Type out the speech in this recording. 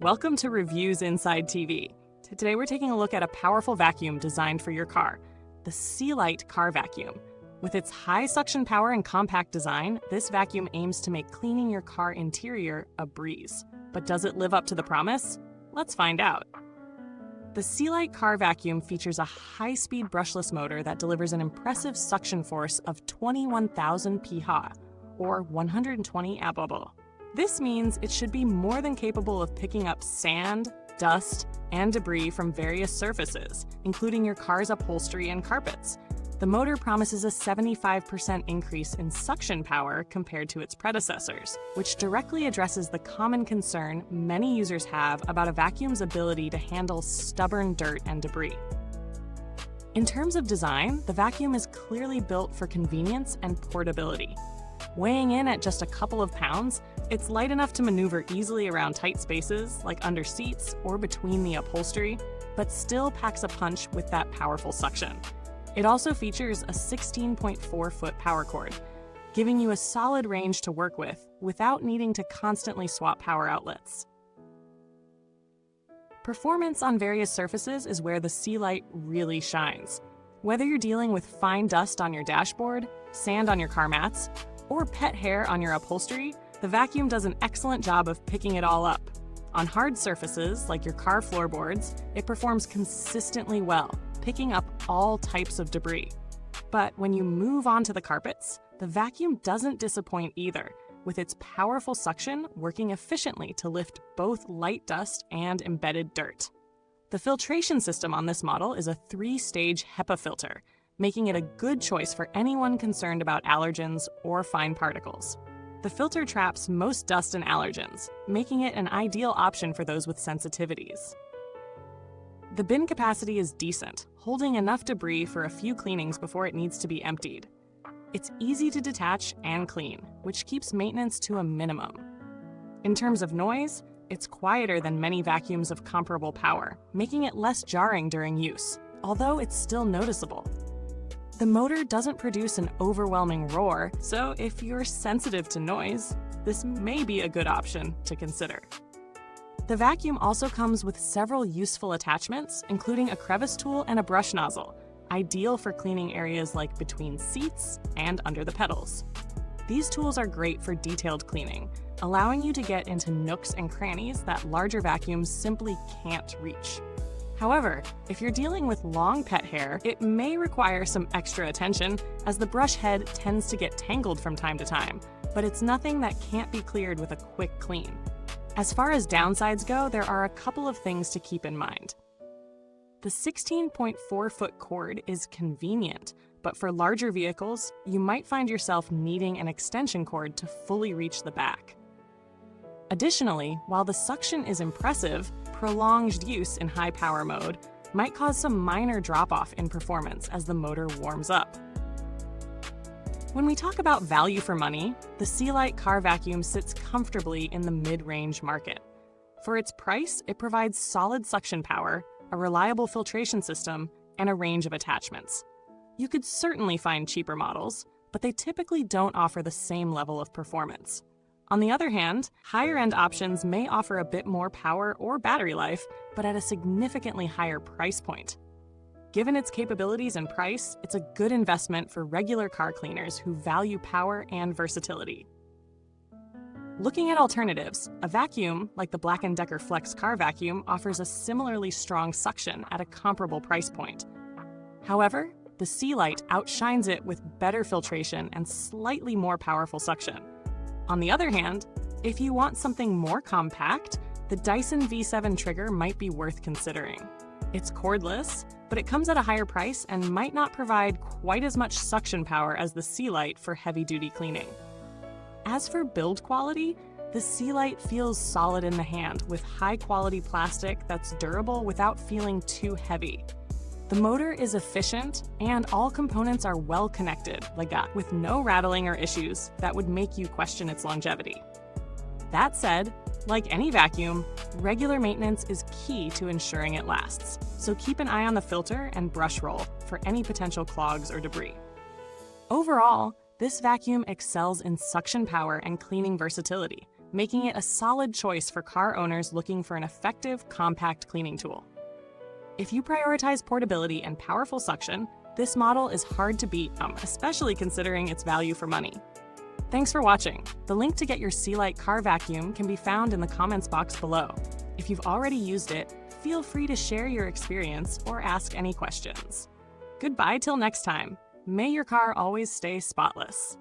Welcome to Reviewsinsidetv. Today we're taking a look at a powerful vacuum designed for your car, the SEALIGHT Car Vacuum. With its high suction power and compact design, this vacuum aims to make cleaning your car interior a breeze. But does it live up to the promise? Let's find out. The SEALIGHT Car Vacuum features a high-speed brushless motor that delivers an impressive suction force of 21,000 pH, or 120 ABB. This means it should be more than capable of picking up sand, dust, and debris from various surfaces, including your car's upholstery and carpets. The motor promises a 75% increase in suction power compared to its predecessors, which directly addresses the common concern many users have about a vacuum's ability to handle stubborn dirt and debris. In terms of design, the vacuum is clearly built for convenience and portability. Weighing in at just a couple of pounds, it's light enough to maneuver easily around tight spaces, like under seats or between the upholstery, but still packs a punch with that powerful suction. It also features a 16.4-foot power cord, giving you a solid range to work with without needing to constantly swap power outlets. Performance on various surfaces is where the SEALIGHT really shines. Whether you're dealing with fine dust on your dashboard, sand on your car mats, or pet hair on your upholstery, the vacuum does an excellent job of picking it all up. On hard surfaces, like your car floorboards, it performs consistently well, picking up all types of debris. But when you move on to the carpets, the vacuum doesn't disappoint either, with its powerful suction working efficiently to lift both light dust and embedded dirt. The filtration system on this model is a 3-stage HEPA filter, making it a good choice for anyone concerned about allergens or fine particles. The filter traps most dust and allergens, making it an ideal option for those with sensitivities. The bin capacity is decent, holding enough debris for a few cleanings before it needs to be emptied. It's easy to detach and clean, which keeps maintenance to a minimum. In terms of noise, it's quieter than many vacuums of comparable power, making it less jarring during use, although it's still noticeable. The motor doesn't produce an overwhelming roar, so if you're sensitive to noise, this may be a good option to consider. The vacuum also comes with several useful attachments, including a crevice tool and a brush nozzle, ideal for cleaning areas like between seats and under the pedals. These tools are great for detailed cleaning, allowing you to get into nooks and crannies that larger vacuums simply can't reach. However, if you're dealing with long pet hair, it may require some extra attention, as the brush head tends to get tangled from time to time, but it's nothing that can't be cleared with a quick clean. As far as downsides go, there are a couple of things to keep in mind. The 16.4-foot cord is convenient, but for larger vehicles, you might find yourself needing an extension cord to fully reach the back. Additionally, while the suction is impressive, prolonged use in high power mode might cause some minor drop-off in performance as the motor warms up. When we talk about value for money, the SEALIGHT Car Vacuum sits comfortably in the mid-range market. For its price, it provides solid suction power, a reliable filtration system, and a range of attachments. You could certainly find cheaper models, but they typically don't offer the same level of performance. On the other hand, higher-end options may offer a bit more power or battery life, but at a significantly higher price point. Given its capabilities and price, it's a good investment for regular car cleaners who value power and versatility. Looking at alternatives, a vacuum, like the Black & Decker Flex Car Vacuum, offers a similarly strong suction at a comparable price point. However, the SEALIGHT outshines it with better filtration and slightly more powerful suction. On the other hand, if you want something more compact, the Dyson V7 trigger might be worth considering. It's cordless, but it comes at a higher price and might not provide quite as much suction power as the SEALIGHT for heavy-duty cleaning. As for build quality, the SEALIGHT feels solid in the hand with high-quality plastic that's durable without feeling too heavy. The motor is efficient, and all components are well connected, with no rattling or issues that would make you question its longevity. That said, like any vacuum, regular maintenance is key to ensuring it lasts, so keep an eye on the filter and brush roll for any potential clogs or debris. Overall, this vacuum excels in suction power and cleaning versatility, making it a solid choice for car owners looking for an effective, compact cleaning tool. If you prioritize portability and powerful suction, this model is hard to beat, especially considering its value for money. Thanks for watching. The link to get your SEALIGHT Car Vacuum can be found in the comments box below. If you've already used it, feel free to share your experience or ask any questions. Goodbye till next time. May your car always stay spotless.